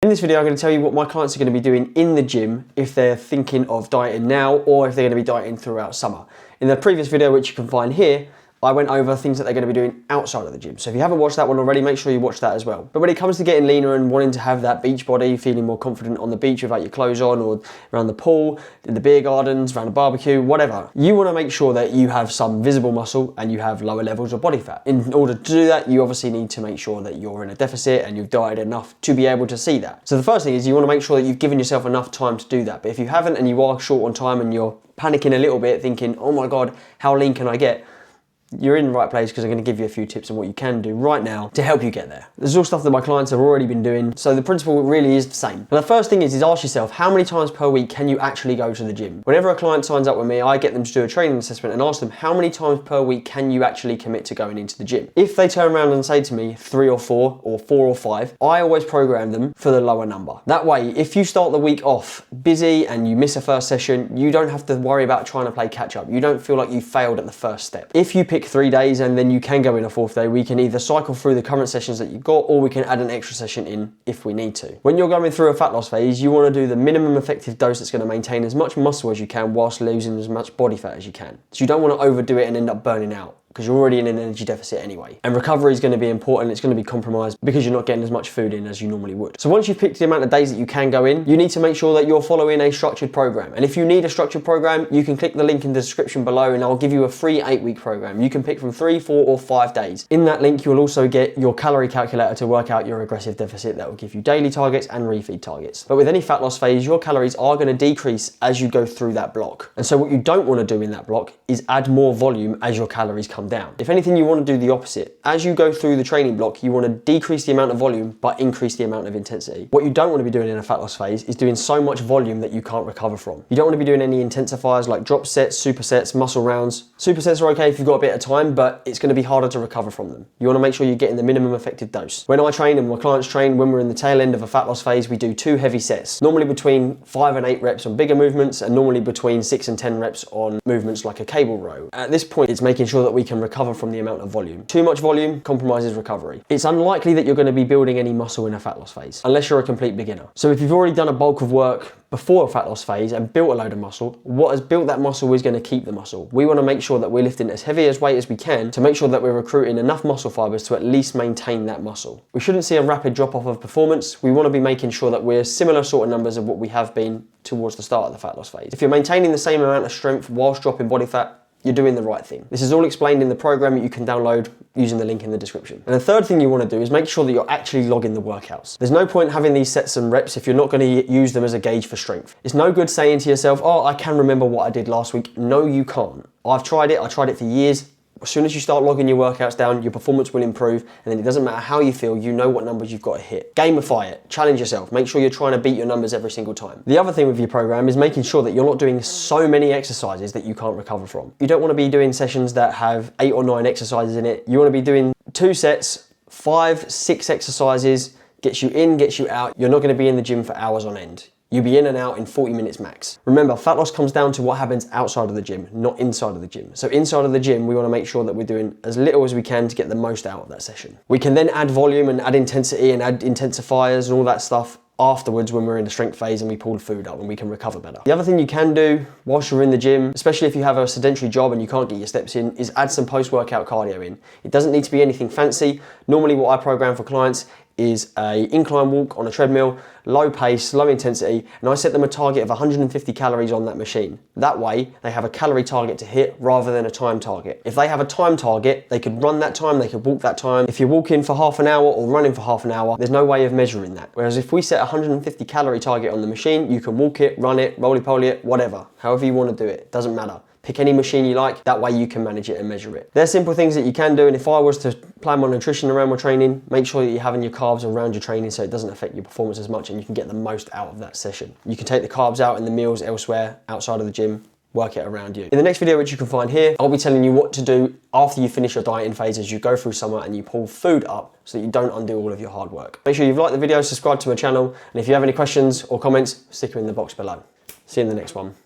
In this video, I'm going to tell you what my clients are going to be doing in the gym if they're thinking of dieting now or if they're going to be dieting throughout summer. In the previous video, which you can find here, I went over things that they're going to be doing outside of the gym. So if you haven't watched that one already, make sure you watch that as well. But when it comes to getting leaner and wanting to have that beach body, feeling more confident on the beach without your clothes on, or around the pool, in the beer gardens, around a barbecue, whatever, you want to make sure that you have some visible muscle and you have lower levels of body fat. In order to do that, you obviously need to make sure that you're in a deficit and you've dieted enough to be able to see that. So the first thing is you want to make sure that you've given yourself enough time to do that. But if you haven't and you are short on time and you're panicking a little bit thinking, oh my God, how lean can I get? You're in the right place because I'm going to give you a few tips on what you can do right now to help you get there. This is all stuff that my clients have already been doing, so the principle really is the same. And the first thing is ask yourself, how many times per week can you actually go to the gym? Whenever a client signs up with me, I get them to do a training assessment and ask them, how many times per week can you actually commit to going into the gym? If they turn around and say to me 3 or 4 or 4 or 5, I always program them for the lower number. That way, if you start the week off busy and you miss a first session, you don't have to worry about trying to play catch up. You don't feel like you failed at the first step. If you pick 3 days and then you can go in a 4th day, we can either cycle through the current sessions that you've got or we can add an extra session in if we need to. When you're going through a fat loss phase, you want to do the minimum effective dose that's going to maintain as much muscle as you can whilst losing as much body fat as you can. So you don't want to overdo it and end up burning out, because you're already in an energy deficit anyway. And recovery is going to be important. It's going to be compromised because you're not getting as much food in as you normally would. So once you've picked the amount of days that you can go in, you need to make sure that you're following a structured program. And if you need a structured program, you can click the link in the description below and I'll give you a free 8-week program. You can pick from 3, 4 or 5 days. In that link, you'll also get your calorie calculator to work out your aggressive deficit. That will give you daily targets and refeed targets. But with any fat loss phase, your calories are going to decrease as you go through that block. And so what you don't want to do in that block is add more volume as your calories come down. If anything, you want to do the opposite. As you go through the training block, you want to decrease the amount of volume but increase the amount of intensity. What you don't want to be doing in a fat loss phase is doing so much volume that you can't recover from. You don't want to be doing any intensifiers like drop sets, supersets, muscle rounds. Supersets are okay if you've got a bit of time, but it's going to be harder to recover from them. You want to make sure you're getting the minimum effective dose. When I train and my clients train, when we're in the tail end of a fat loss phase, we do 2 heavy sets, normally between 5 and 8 reps on bigger movements and normally between 6 and 10 reps on movements like a cable row. At this point, it's making sure that we can recover from the amount of volume. Too much volume compromises recovery. It's unlikely that you're going to be building any muscle in a fat loss phase, unless you're a complete beginner. So if you've already done a bulk of work before a fat loss phase and built a load of muscle, what has built that muscle is going to keep the muscle. We want to make sure that we're lifting as heavy as weight as we can to make sure that we're recruiting enough muscle fibers to at least maintain that muscle. We shouldn't see a rapid drop off of performance. We want to be making sure that we're similar sort of numbers of what we have been towards the start of the fat loss phase. If you're maintaining the same amount of strength whilst dropping body fat, you're doing the right thing. This is all explained in the program that you can download using the link in the description. And the third thing you want to do is make sure that you're actually logging the workouts. There's no point having these sets and reps if you're not going to use them as a gauge for strength. It's no good saying to yourself, oh, I can remember what I did last week. No, you can't. I tried it for years. As soon as you start logging your workouts down, your performance will improve, and then it doesn't matter how you feel, you know what numbers you've got to hit. Gamify it, challenge yourself, make sure you're trying to beat your numbers every single time. The other thing with your program is making sure that you're not doing so many exercises that you can't recover from. You don't want to be doing sessions that have 8 or 9 exercises in it. You want to be doing 2 sets, 5, 6 exercises, gets you in, gets you out. You're not going to be in the gym for hours on end. You'll be in and out in 40 minutes max. Remember, fat loss comes down to what happens outside of the gym, not inside of the gym. So inside of the gym, we want to make sure that we're doing as little as we can to get the most out of that session. We can then add volume and add intensity and add intensifiers and all that stuff afterwards when we're in the strength phase and we pull food up and we can recover better. The other thing you can do whilst you're in the gym, especially if you have a sedentary job and you can't get your steps in, is add some post-workout cardio in. It doesn't need to be anything fancy. Normally what I program for clients is a incline walk on a treadmill, low pace, low intensity, and I set them a target of 150 calories on that machine. That way, they have a calorie target to hit rather than a time target. If they have a time target, they could run that time, they could walk that time. If you're walking for half an hour or running for half an hour, there's no way of measuring that. Whereas if we set a 150 calorie target on the machine, you can walk it, run it, roly-poly it, whatever. However you want to do it, doesn't matter. Pick any machine you like, that way you can manage it and measure it. There's simple things that you can do, and if I was to plan my nutrition around my training, make sure that you're having your carbs around your training so it doesn't affect your performance as much and you can get the most out of that session. You can take the carbs out in the meals elsewhere, outside of the gym, work it around you. In the next video, which you can find here, I'll be telling you what to do after you finish your dieting phase as you go through summer and you pull food up so that you don't undo all of your hard work. Make sure you've liked the video, subscribe to my channel, and if you have any questions or comments, stick them in the box below. See you in the next one.